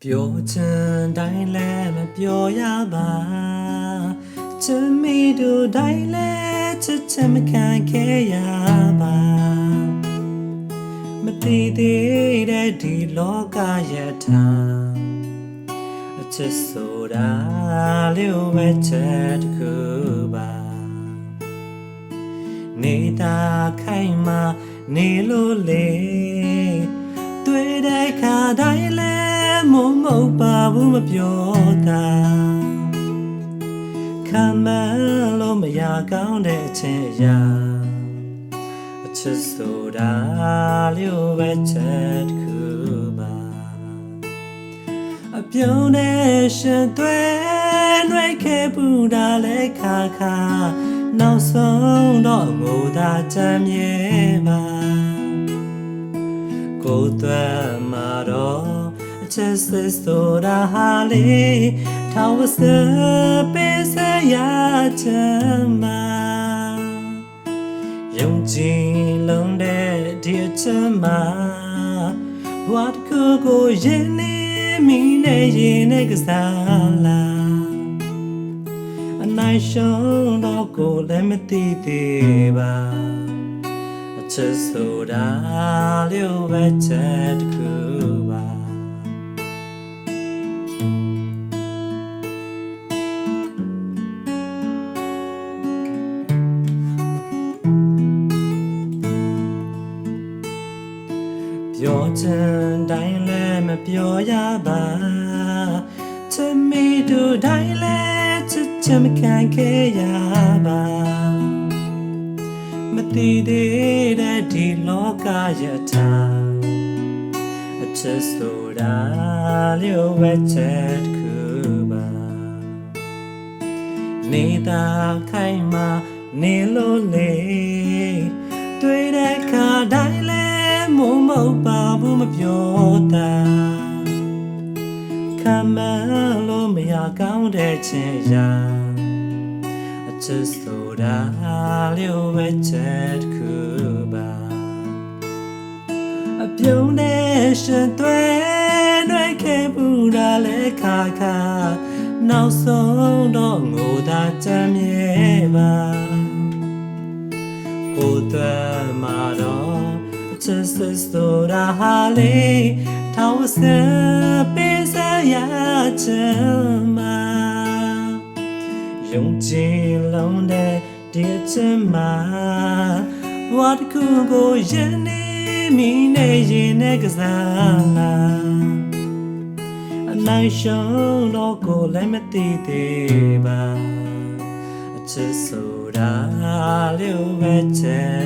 ပြောချင်တိုင်းလည်းမပြောရပါချစ်မိတို့တိုင်းလည်းချစ်ချင်မခံခဲ့ရပါမတည်သေးတဲ့ဒီလောကရထားအချစ်ဆိုတာလျို့ပဲချက်တစ်ခုပါနေတာခိုင်မာနေလို့လေတွေ့တဲ့ခါတိုင်းလည်းမဟုတ်ပါဘူးမပြောတာခံမလို့မရကောင်းတဲ့အချင်းအရာအချစ်ဆိုတာလျို့ပဲချက်တစ်ခုပါအပြုံးနဲ့ရှင်သွဲနှွေးခဲ့ပူတာလဲခါခါနောက်ဆုံးတော့ငိုသာချမ်းမြေပါကိုယ်သွဲမှာတော့အချစ်စစ်ဆိုတာဟာလေထောင်ဝစပေးစရာချမ်းမှာယုံကြည်လုံးတဲ့ဒီအချမ်းမှာဘဝတစ်ခုကိုရင်နေမိနဲ့ရင်နဲ့ကစားလာအနိုင်ရှုံးတော့ကိုလည်းမသိသေးပါအချစ်ဆိုတာလျို့ပဲချက်တစ်ခုပါပြောချင်တိုင်းလည်းမပြောရပါချစ်မိတို့တိုင်းလည်းချစ်ချင်မခံခဲ့ရပါမတည်သေးတဲ့ဒီလောကရထားအချစ်ဆိုတာလျို့ပဲချက်တစ်ခုပါနေတာခိုင်မာနေလို့လေတွေ့တဲ့ခါတိုင်းလည်းမဟုတ်ပါဘူးမပြောတာခံမလို့မရကောင်းတဲ့ချင်းရာအချစ်ဆိုတာလျို့ပဲချက်တစ်ခုပါအပြုံးနဲ့ရှင်သွဲနှွေးခဲ့ပူတာလဲခါခါနောက်ဆုံးတော့ငိုသာချမ်းမြေပါကိုယ်သွဲမှာတော့အချစ်စစ်ဆိုတာဟာလေထောင်စပေးစရာချမ်းမှာယုံကြည်လုံးတဲ့ဒီအချမ်းမှာဘဝတစ်ခုကိုရင်နေမိနဲ့ရင်နဲ့ကစားလာအနိုင်ရှုံးတော့ကိုလည်းမသိသေးပါအချစ်ဆိုတာလျို့ပဲချက်